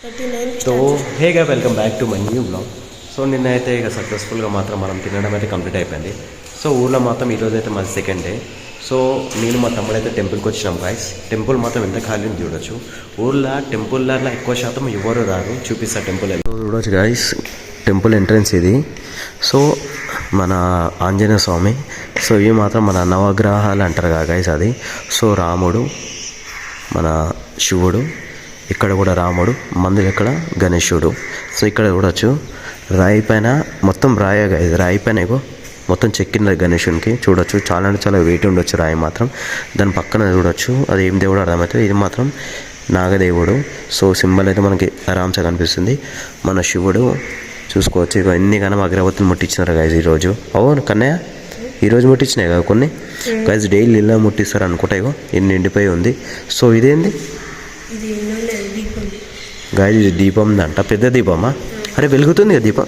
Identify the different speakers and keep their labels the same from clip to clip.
Speaker 1: So hey guys welcome back to my new blog. So నిన్నైతే ఇక సక్సెస్ఫుల్గా మాత్రం మనం తినడం అయితే కంప్లీట్ అయిపోయింది. సో ఊళ్ళో మాత్రం ఈరోజు అయితే మాది సెకండ్ డే. సో నేను మా తమ్ముడైతే టెంపుల్కి వచ్చినాం గాయస్. టెంపుల్ మాత్రం ఎంత ఖాళీ చూడొచ్చు. ఊళ్ళో టెంపుల్లో ఎక్కువ శాతం ఎవరు రారు. చూపిస్తా టెంపుల్ చూడొచ్చు గాయస్. టెంపుల్ ఎంట్రన్స్ ఇది. సో మన ఆంజనేయ స్వామి. సో ఇవి మాత్రం మన నవగ్రహాలు అంటారు కదా గాయస్ అది. సో రాముడు, మన శివుడు, ఇక్కడ కూడా రాముడు, మందులు ఇక్కడ గణేశుడు. సో ఇక్కడ చూడొచ్చు రాయి పైన మొత్తం రాయ గాయస్. రాయి పైన ఇగో మొత్తం చెక్కిన గణేశునికి చూడొచ్చు. చాలా అంటే చాలా వెయిట్ ఉండొచ్చు రాయి మాత్రం. దాని పక్కన చూడొచ్చు అది ఏం దేవుడు అర్థమవుతుంది. ఇది మాత్రం నాగదేవుడు. సో సింబల్ అయితే మనకి ఆరామ్సే కనిపిస్తుంది. మన శివుడు చూసుకోవచ్చు. ఇక ఎన్ని గానం అగరబత్తులు ముట్టించినారు గాయస్ ఈరోజు. అవును కన్నయ్య, ఈరోజు ముట్టించినాయి కదా కొన్ని గాయస్. డైలీ ఇలా ముట్టిస్తారు అనుకుంటా. ఇగో ఎన్ని ఎండిపోయి ఉంది. సో ఇదేంది గాయస్? ఇది దీపం అంట, పెద్ద దీపమా? అరే వెలుగుతుంది కదా దీపం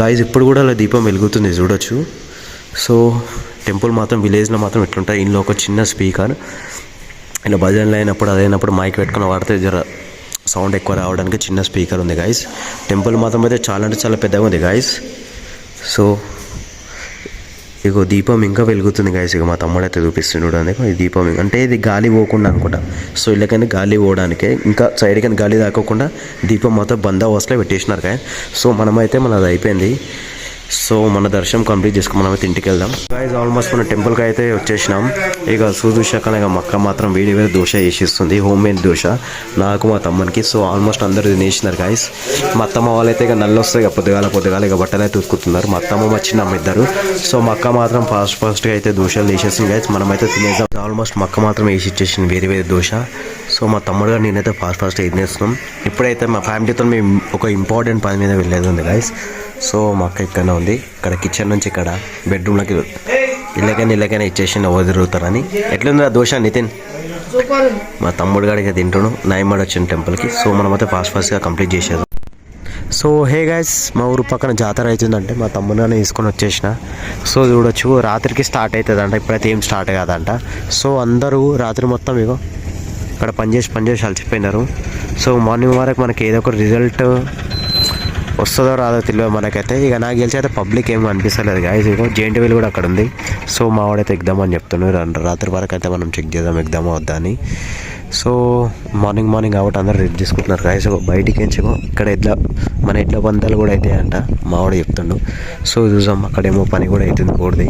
Speaker 1: గాయస్. ఇప్పుడు కూడా అలా దీపం వెలుగుతుంది చూడొచ్చు. సో టెంపుల్ మాత్రం విలేజ్లో మాత్రం ఎట్లుంటుంది. ఇంట్లో ఒక చిన్న స్పీకర్, ఇలా భజనలు అయినప్పుడు అదైనప్పుడు మైక్ పెట్టుకుని వాడితే జర సౌండ్ ఎక్కువ రావడానికి చిన్న స్పీకర్ ఉంది గాయస్. టెంపుల్ మాత్రం అయితే చాలా అంటే చాలా పెద్దగా ఉంది గాయస్. సో ఇగో దీపం ఇంకా వెలుగుతుంది గాయస్. ఇక మా తమ్ముడు అయితే చూపిస్తుంది చూడండి. ఈ దీపం అంటే ఇది గాలి పోకుండా అనుకుంటా. సో ఇళ్ళకైనా గాలి పోవడానికే, ఇంకా సైడ్కైనా గాలి తాకోకుండా దీపం మొత్తం బందోబస్తులో పెట్టేసినారు గాయస్. సో మనమైతే మనది అయిపోయింది. సో మన దర్శనం కంప్లీట్ చేసుకుని మనమైతే ఇంటికి వెళ్దాం గాయస్. ఆల్మోస్ట్ మన టెంపుల్కి అయితే వచ్చేసినాం. ఇక చూసాక ఇక మక్క మాత్రం వేడి వేడి దోశ వేసిస్తుంది, హోమ్ మేడ్ దోశ నాకు మా తమ్మునికి. సో ఆల్మోస్ట్ అందరూ తినేసినారు గాయస్. మా అత్తమ్మ వాళ్ళైతే ఇక నల్లు వస్తాయి ఇక పొద్దుగాల ఇక బట్టలు అయితే ఉతుకుతున్నారు. మా అత్తమ్మ మా చిన్నమ్మ ఇద్దరు. సో మక్క మాత్రం ఫాస్ట్గా అయితే దోశలు వేసేసింది గాయస్. మనమైతే తినేద్దాం. ఆల్మోస్ట్ మక్క మాత్రం వేసి ఇచ్చేసింది వేరే వేరే దోశ. సో మా తమ్ముడు గారు నేనైతే ఫాస్ట్గా తినేస్తున్నాం. ఇప్పుడైతే మా ఫ్యామిలీతో మేము ఒక ఇంపార్టెంట్ పని మీద వెళ్ళేది ఉంది గాయస్. సో మా అక్క ఇక్కడనే ఉంది. ఇక్కడ కిచెన్ నుంచి ఇక్కడ బెడ్రూమ్లోకి ఇళ్ళకైనా ఇచ్చేసి వదిలిరుతారని. ఎట్లుంది ఆ దోశ నితిన్? మా తమ్ముడు గాడిగా తింటాడు. నాయమాడు వచ్చిన టెంపుల్కి. సో మనమైతే ఫాస్ట్గా కంప్లీట్ చేసేది. సో హే గాయస్, మా ఊరు పక్కన జాతర అవుతుందంటే మా తమ్ముడిని తీసుకొని వచ్చేసిన. సో చూడొచ్చు రాత్రికి స్టార్ట్ అవుతుందంట. ఇప్పుడైతే ఏం స్టార్ట్ కాదంట. సో అందరూ రాత్రి మొత్తం ఇగో ఇక్కడ పనిచేసి అలసిపోయినారు. సో మార్నింగ్ వరకు మనకి ఏదో ఒక రిజల్ట్ వస్తుందో రాదో తెలియదు మనకైతే. ఇక నాకు గెలిచి అయితే పబ్లిక్ ఏమీ అనిపిస్తలేదు గాయస్. ఇక జెయింట్ వీల్ కూడా అక్కడ ఉంది. సో మా వాడైతే ఎగ్దామని చెప్తున్నాడు. రాత్రి వరకు అయితే మనం చెక్ చేద్దాం ఎగ్దామా వద్దా అని. సో మార్నింగ్ కాబట్టి అందరూ రెడీ చేసుకుంటున్నారు గాయస్. బయటికి ఎంచుకో ఇక్కడ మన ఎడ్ల పందాలు కూడా అవుతాయంట మా వాడు చెప్తుండు. సో చూసాం అక్కడేమో పని కూడా అవుతుంది బోర్డుది.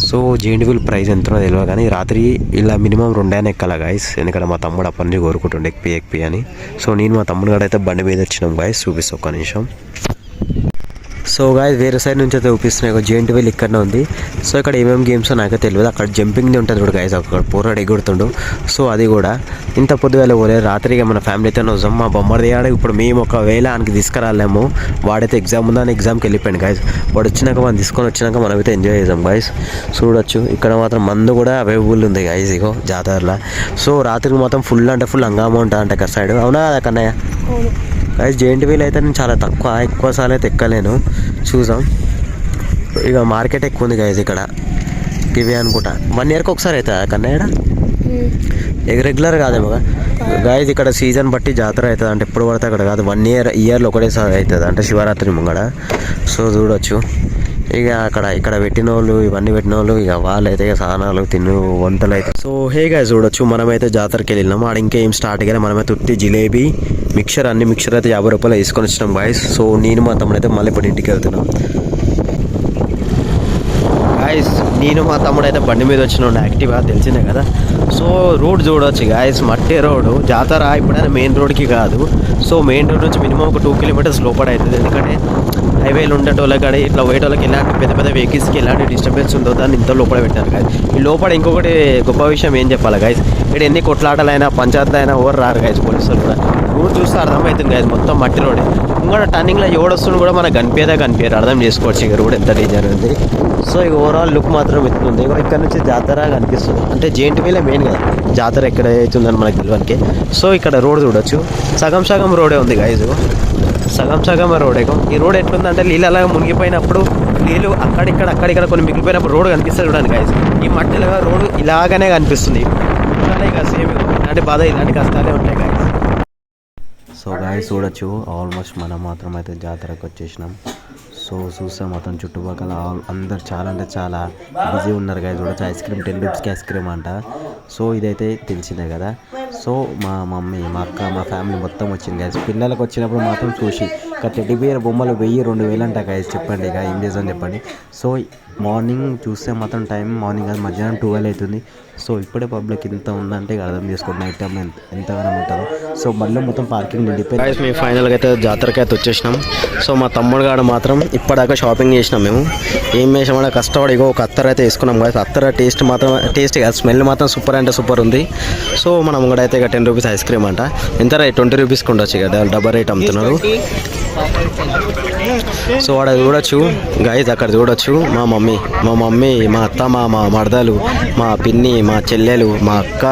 Speaker 1: సో జెయింట్ వీల్ ప్రైస్ ఎంతో తెలియదు కానీ రాత్రి ఇలా మినిమం 2 అయినా ఎక్కాల గాయస్. ఎందుకంటే మా తమ్ముడు అప్పటి నుంచి కోరుకుంటుండే ఎక్కి అని. సో నేను మా తమ్ముడు కూడా అయితే బండి మీద వచ్చినాం గాయస్. చూపిస్తాం ఒక్క నిమిషం. సో గాయస్ వేరే సైడ్ నుంచి అయితే చూపిస్తున్నాయి. జెయింట్ వీల్ ఇక్కడనే ఉంది. సో ఇక్కడ ఏమేమి గేమ్స్ నాకే తెలియదు. అక్కడ జంపింగ్ది ఉంటుంది చూడు గాయస్. అక్కడ పోరాడు ఎగురుతుండు. సో అది కూడా ఇంత పొద్దుగాల పోలేదు. రాత్రిగా మన ఫ్యామిలీతో వస్తాం. మా బొమ్మడి ఆడ ఇప్పుడు మేము ఒకవేళ ఆయనకి తీసుకురాలేము. వాడైతే ఎగ్జామ్ ఉందని ఎగ్జామ్కి వెళ్ళిపోయాడు గాయస్. వాడు వచ్చినాక మనం తీసుకొని వచ్చినాక మనమైతే ఎంజాయ్ చేద్దాం గాయస్. చూడొచ్చు ఇక్కడ మాత్రం మందు కూడా అవైలబుల్ ఉంది గాయస్ ఇగో జాతరలో. సో రాత్రికి మొత్తం ఫుల్ అంటే ఫుల్ హంగామా ఉంటుంది అంటే అక్కడ సైడ్. అవునా కదా కన్నయ్య? గాయస్ జెయింట్ వీల్ అయితే నేను చాలా ఎక్కువ సార్లు అయితే ఎక్కలేను. చూసాం ఇక మార్కెట్ ఎక్కువ ఉంది గాయస్ ఇక్కడ. ఇవి అనుకుంటా 1 ఇయర్కి ఒకసారి అవుతుందా కన్నయ్య? రెగ్యులర్ కాదేమో గాయస్. ఇక్కడ సీజన్ బట్టి జాతర అవుతుంది అంటే ఎప్పుడు పడితే అక్కడ కాదు. 1 ఇయర్లో ఒకటేసారి అవుతుంది అంటే శివరాత్రి ముంగడ. సో చూడొచ్చు ఇక ఇక్కడ పెట్టిన వాళ్ళు ఇవన్నీ పెట్టిన వాళ్ళు ఇక వాళ్ళైతే ఇక సానాలు తిను వంటలు అయితే. సో హే గాయస్ చూడొచ్చు మనమైతే జాతరకి వెళ్ళినాం. ఆడ ఇంకేం స్టార్ట్ అయ్యాలి. మనమైతే ఉత్తి జిలేబీ మిక్చర్ అన్ని మిక్చర్ అయితే 50 రూపాయలు తీసుకొని వచ్చినాం గాయస్. సో నేను మా తమ్ముడు అయితే మళ్ళీ ఇప్పుడు ఇంటికి వెళ్తున్నాం గాయస్. నేను మా తమ్ముడు అయితే బండి మీద వచ్చిన యాక్టివ్గా తెలిసిందే కదా. సో రోడ్ చూడవచ్చు గాయస్, మట్టి రోడ్డు. జాతర ఇప్పుడైనా మెయిన్ రోడ్కి కాదు. సో మెయిన్ రోడ్ నుంచి మినిమం ఒక 2 కిలోమీటర్స్ లోపల అవుతుంది. ఎందుకంటే హైవేలు ఉండేటోళ్ళకి కానీ ఇట్లా పోయేటోళ్ళకి ఎలాంటి పెద్ద వెహికల్స్కి ఎలాంటి డిస్టర్బెన్స్ ఉందో దాన్ని ఇంత లోపల పెట్టారు గాయస్. ఈ లోపల ఇంకొకటి గొప్ప విషయం ఏం చెప్పాలి గాయస్, ఇక్కడ ఎన్ని కొట్లాటలైనా పంచాయతీలు అయినా ఎవరు రారు గాయస్. పోలీసులు కూడా రోడ్ చూస్తే అర్థమవుతుంది గాయస్. మొత్తం మట్టి రోడే. ఇంకా టర్నింగ్లో ఎవడొస్తుంది కూడా మనకు కనిపించారు. అర్థం చేసుకోవచ్చు ఇక రోడ్ ఎంత డేంజర్ ఉంది. సో ఇక ఓవరాల్ లుక్ మాత్రం ఎత్తుంది. ఇక్కడ నుంచి జాతర కనిపిస్తుంది. అంటే జెయింట్ వీలే మెయిన్ కదా జాతర ఎక్కడ అవుతుందని మనకు తెలియడానికి. సో ఇక్కడ రోడ్ చూడొచ్చు సగం రోడే ఉంది గాయస్. సగం రోడే. ఈ రోడ్ ఎట్లుందంటే నీళ్ళు అలాగా మునిగిపోయినప్పుడు నీళ్ళు అక్కడిక్కడ కొన్ని మిగిలిపోయినప్పుడు రోడ్ కనిపిస్తుంది చూడండి గాయస్. ఈ మట్టిలో రోడ్ ఇలాగనే కనిపిస్తుంది. ఇక సేమ్ ఇలాంటి బాధ ఇలాంటి కష్టాలే ఉంటాయి గాయస్. సో గాయస్ చూడొచ్చు ఆల్మోస్ట్ మనం మాత్రం అయితే జాతరకు వచ్చేసినాం. సో చూస్తే మొత్తం చుట్టుపక్కల అందరు చాలా అంటే చాలా బిజీ ఉన్నారు గాయస్. చూడొచ్చు ఐస్ క్రీమ్ 10 రూపీస్కి ఐస్ క్రీమ్ అంట. సో ఇదైతే తెలిసిందే కదా. సో మా మమ్మీ మా అక్క మా ఫ్యామిలీ మొత్తం వచ్చింది గాయస్. పిల్లలకు వచ్చినప్పుడు మాత్రం చూసి ఇక టెడ్డీ బేర్ బొమ్మలు 1000-2000 అంట గాయస్. చెప్పండి ఇక ఏం చేద్దాం చెప్పండి. సో మార్నింగ్ చూస్తే మాత్రం టైం మార్నింగ్ కాదు మధ్యాహ్నం 12 అవుతుంది. సో ఇప్పుడే పబ్లిక్ ఇంత ఉందంటే ఇక అర్థం చేసుకోండి నైట్ టైం ఎంతగానో ఉంటుందో. సో మళ్ళీ మొత్తం పార్కింగ్ నిండిపోయి మేము ఫైనల్గా అయితే జాతరకి అయితే వచ్చేసినాం. సో మా తమ్ముడు గారు మాత్రం ఇప్పటిదాకా షాపింగ్ చేసినాం. మేము ఏం చేసామంటే కష్టపడి ఒక అత్తర్ అయితే వేసుకున్నాం కదా. అత్తర్ టేస్ట్ మాత్రం టేస్ట్ కాదు స్మెల్ మాత్రం సూపర్ అంటే సూపర్ ఉంది. సో మనం కూడా అయితే ఇక 10 రూపీస్ ఐస్ క్రీమ్ అంట. ఎంత రేట్ 20 రూపీస్కి ఉండొచ్చు కదా, డబ్బా రేట్ అమ్ముతున్నారు. సో అక్కడ చూడొచ్చు గైస్, అక్కడ చూడొచ్చు మా మమ్మీ మా అత్త మా మరదలు మా పిన్ని మా చెల్లెలు మా అక్క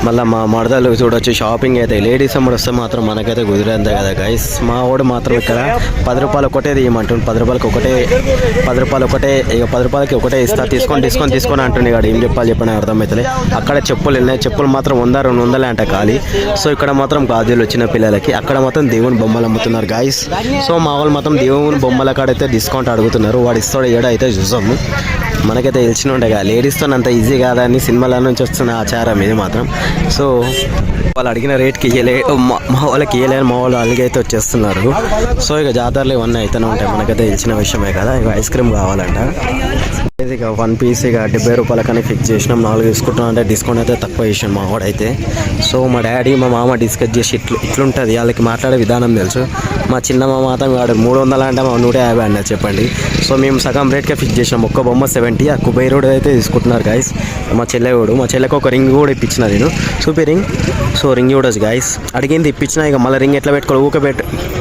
Speaker 1: మళ్ళీ మా మరదలు చూడొచ్చు షాపింగ్ అయితే. లేడీస్ అమ్మడు వస్తే మాత్రం మనకైతే కుదిరేంతే కదా గైస్. మా వాడు మాత్రం ఇక్కడ 10 రూపాయలు ఒకటే తీయమంటుండు. 10 రూపాయలకి ఒకటే ఇక 10 రూపాయలకి ఒకటే ఇస్తా తీసుకొని అంటుండే కాదు. ఏం చెప్పని అర్థమవుతుంది. అక్కడ చెప్పులు వెళ్ళినాయి. చెప్పులు మాత్రం 100-200 అంట ఖాళీ. సో ఇక్కడ మాత్రం గాజులు వచ్చిన పిల్లలకి, అక్కడ మాత్రం దేవుని బొమ్మలు అమ్ముతున్నారు గాయస్. సో మా వాళ్ళు మాత్రం దేవుని బొమ్మల కాడైతే డిస్కౌంట్ అడుగుతున్నారు. వాడు ఇస్తాడు ఏడా అయితే చూసాము. మనకైతే తెలిసిన ఉండే కదా లేడీస్తో అంత ఈజీ కాదని సినిమాల నుంచి వస్తున్న ఆచారం ఇది మాత్రం. సో వాళ్ళు అడిగిన రేట్కి మా వాళ్ళకి ఇవ్వలేని మా వాళ్ళు అలిగైతే వచ్చేస్తున్నారు. సో ఇక జాతరలు ఇవన్నీ అయితేనే ఉంటాయి, మనకైతే తెలిసిన విషయమే కదా. ఇక ఐస్ క్రీమ్ కావాలంట. ఇక 1 పీస్ ఇక 70 రూపాయలకని ఫిక్స్ చేసినాం. 4 తీసుకుంటున్నాం అంటే డిస్కౌంట్ అయితే తక్కువ చేసాను మా వాడైతే. సో మా డాడీ మా మామ డిస్కస్ చేసి ఇట్లుంటుంది వాళ్ళకి మాట్లాడే విధానం తెలుసు. మా చిన్న మామ మాత్రం వాడు 300 అంటే మా 150 అన్నారు చెప్పండి. సో మేము సగం రేట్కే ఫిక్స్ చేసినాం. ఒక్క బొమ్మ 70. ఆ కుబైరోడ్ అయితే తీసుకుంటున్నారు గాయస్. మా చెల్లెకి ఒక రింగ్ కూడా ఇప్పించిన నేను సూపర్ రింగ్. సో రింగ్ చూడొచ్చు గాయస్. అడిగింది ఇప్పించిన. ఇక మళ్ళీ రింగ్ ఎట్లా పెట్టుకోవాలి ఊక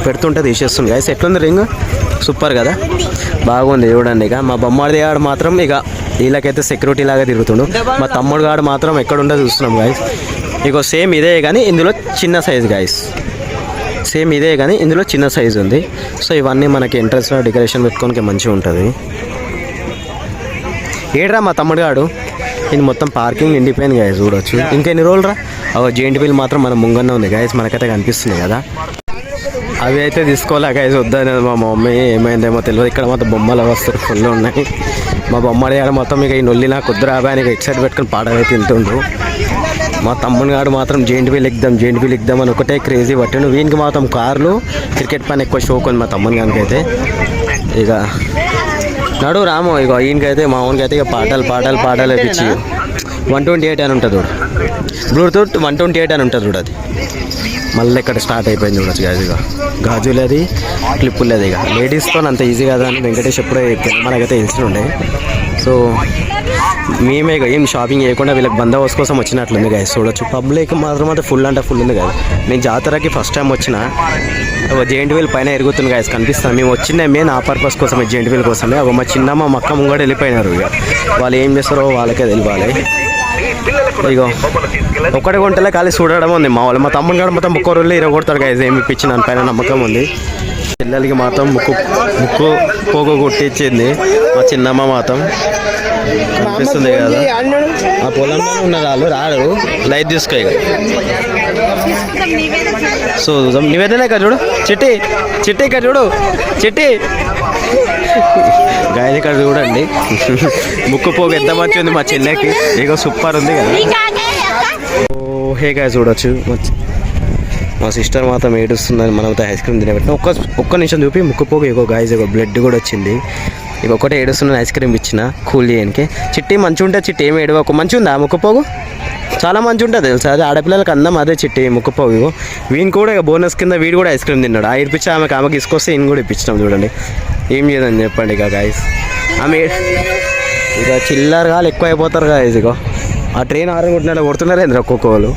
Speaker 1: పెడుతుంటే తీసేస్తుంది గాయస్. ఎట్లుంది రింగ్? సూపర్ కదా, బాగుంది చూడండి. ఇక మా బొమ్మడి గాడు మాత్రం ఇక వీళ్ళకైతే సెక్యూరిటీ లాగా తిరుగుతుండు. మా తమ్ముడు గాడు మాత్రం ఎక్కడుండో చూస్తున్నాం గాయస్. ఇక సేమ్ ఇదే కానీ ఇందులో చిన్న సైజ్ గాయస్. సేమ్ ఇదే కానీ ఇందులో చిన్న సైజు ఉంది. సో ఇవన్నీ మనకి ఎంట్రన్స్లో డెకరేషన్ పెట్టుకోనికి మంచిగా ఉంటుంది. ఏడ్రా మా తమ్ముడు గాడు. ఇది మొత్తం పార్కింగ్ నిండిపోయింది గాయస్. చూడొచ్చు ఇంకెన్ని రోజులు రా. జెయింట్ వీల్ మాత్రం మన ముంగన్న ఉంది గాయస్, మనకైతే కనిపిస్తున్నాయి కదా. అవి అయితే తీసుకోలే గాయస్, వద్దనేది మా మమ్మీ. ఏమైందేమో తెలియదు. ఇక్కడ మొత్తం బొమ్మలు వస్తారు ఫుల్ ఉన్నాయి. మా బొమ్మడి ఆడ మొత్తం ఇక ఈ నొల్లి నాకు కుదురు ఆబానికి ఇటు సైడ్ పెట్టుకుని పాటలు తింటుండ్రు. మా తమ్ముని గాడు మాత్రం జెయింట్ వీల్ ఎక్కుదాం అని ఒకటే క్రేజీ పట్టిండు. వీనికి మాత్రం కార్లు క్రికెట్ పైన ఎక్కువ షోక్ ఉంది మా తమ్ముని గానికి అయితే. ఇక నడు రాము. ఇక ఈయనకైతే మా ఊనికైతే ఇక పాటలు వేపించి 128 అని ఉంటుంది చూడు. బ్లూటూత్ 128 అని ఉంటుంది చూడు. అది మళ్ళీ ఇక్కడ స్టార్ట్ అయిపోయింది చూడొచ్చు గాజు. ఇక గాజులేది క్లిప్పులేదు. ఇక లేడీస్తో అంత ఈజీ కదా అని వెంకటేష్ ఎప్పుడే మనకైతే తెలిసి ఉండే. సో మేమే ఏం షాపింగ్ చేయకుండా వీళ్ళకి బందోబస్తు కోసం వచ్చినట్లుంది గాయస్. చూడొచ్చు పబ్లిక్ మాత్రం అయితే ఫుల్ అంటే ఫుల్ ఉంది కదా. నేను జాతరకి ఫస్ట్ టైం వచ్చిన. జెయింట్ వీల్ పైన ఎరుగుతుంది గాయస్, కనిపిస్తాను. మేము వచ్చిందే మెయిన్ ఆ పర్పస్ కోసమే, జెయింట్ వీల్ కోసమే. మా చిన్నమ్మ మక్క ముంగడ వెళ్ళిపోయినారు. ఇక వాళ్ళు ఏం చేస్తారో వాళ్ళకే తెలియాలి. ఇగో ఒకటి కొంటలే ఖాళీ చూడడం ఉంది మా వాళ్ళు. మా తమ్ముడు గారు మొత్తం ముక్క రోజులు ఇరగొడతాడు గాయస్. ఏమి ఇప్పించి దాని పైన నమ్మకం ఉంది. పిల్లలకి మాత్రం ముక్కు పోగు కొట్టించింది మా చిన్నమ్మ మాత్రం. కనిపిస్తుంది కదా ఆ పొలంలో ఉన్న వాళ్ళు రారు. లైట్ తీసుకో. ఇక సో నివేదన ఇక్కడ చూడు. చిట్టి ఇక్కడ చూడు. గాయలు ఇక్కడ చూడండి. ముక్కు పోగు ఎంత మంచిగా ఉంది మా చెల్లెకి. ఇక సూపర్ ఉంది కదా. ఓ హే గాయ చూడొచ్చు. మా సిస్టర్ మాత్రం ఏడుస్తుందని మనమైతే ఐస్ క్రీమ్ తినబెట్టిన. ఒక్క నిమిషం చూపి ముక్కు పోగు. ఇగో గాయస్ ఇగో బ్లడ్ కూడా వచ్చింది. ఇక ఒకటే ఏడుస్తున్నాను ఐస్ క్రీమ్ ఇచ్చిన కూల్ చేయడానికి. చిట్టి మంచిగా ఉంటే చిట్టి ఏమి ఏడవకు. మంచిగా ఉందా ముక్కుపోగు? చాలా మంచిగా ఉంటుంది తెలుసా. అది ఆడపిల్లలకి అందం అదే చిట్టి ముక్కుపోగు. వీని కూడా ఇక బోనస్ కింద వీడు కూడా ఐస్ క్రీమ్ తిన్నాడు. ఆ ఇప్పించి ఆమెకి తీసుకొస్తే ఈయన కూడా ఇప్పించినాం చూడండి. ఏం చేయదని చెప్పండి ఇక గాయస్. ఆమె ఇక చిల్లరగా ఎక్కువ అయిపోతారు గాయస్. ఇక ఆ ట్రైన్ ఆరగొట్టినట్టు కొడుతున్నారు ఏంద్ర ఒక్కొక్కరు.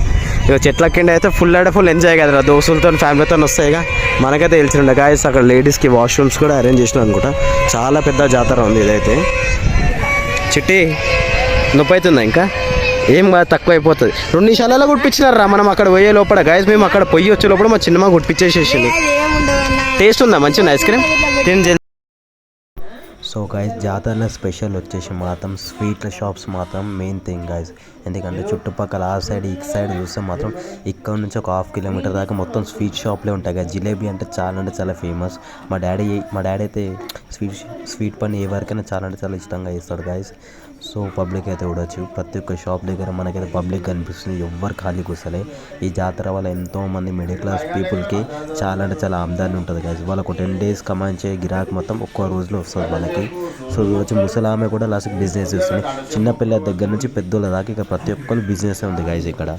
Speaker 1: ఇక చెట్ల కింద అయితే ఫుల్ అంటే ఫుల్ ఎంజాయ్ కదా. దోస్తులతో ఫ్యామిలీతో వస్తాయిగా. మనకైతే తెలిసిండే గాయస్. అక్కడ లేడీస్కి వాష్రూమ్స్ కూడా అరేంజ్ చేసినాం అనుకుంటా. చాలా పెద్ద జాతర ఉంది ఇదైతే. చిట్టి నొప్పి అవుతుందా? ఇంకా ఏం కాదు, తక్కువ అయిపోతుంది. 2 నిమిషాలలో కుట్టించినారా మనం అక్కడ పోయే లోపల గాయస్. మేము అక్కడ పొయ్యి వచ్చే లోపల మా చిన్నమ్మ కుట్టించేసేసింది. టేస్ట్ ఉందా? మంచిగా ఐస్ క్రీమ్ తిని. సో గైస్ జాతరలో స్పెషల్ వచ్చేసి మాత్రం స్వీట్ల షాప్స్ మాత్రం మెయిన్ థింగ్ గైస్. ఎందుకంటే చుట్టుపక్కల ఆ సైడ్ ఈ సైడ్ చూస్తే మాత్రం ఇక్కడ నుంచి ఒక 1/2 కిలోమీటర్ దాకా మొత్తం స్వీట్ షాప్లే ఉంటాయి కదా. జిలేబీ అంటే చాలా ఫేమస్. మా డాడీ అయితే స్వీట్ పని ఏ వరకైనా చాలా ఇష్టంగా చేస్తాడు గైస్. సో పబ్లిక్ అయితే చూడొచ్చు, ప్రతి ఒక్క షాప్ దగ్గర మనకైతే పబ్లిక్ కనిపిస్తుంది, ఎవ్వరు ఖాళీ కూర్చోలే. ఈ జాతర వల్ల ఎంతోమంది మిడిల్ క్లాస్ పీపుల్కి చాలా ఆమ్దాని ఉంటుంది గైస్. వాళ్ళకు 10 days కమాయించే గిరాక్ మొత్తం ఒక్క రోజులో వస్తుంది వాళ్ళకి. సో చూడొచ్చు, ముసలామె కూడా లాస్ట్ బిజినెస్ చేస్తుంది. చిన్నపిల్లల దగ్గర నుంచి పెద్దోళ్ళ దాకా ఇక ప్రతి ఒక్కరు బిజినెస్ ఉంది గైస్ ఇక్కడ.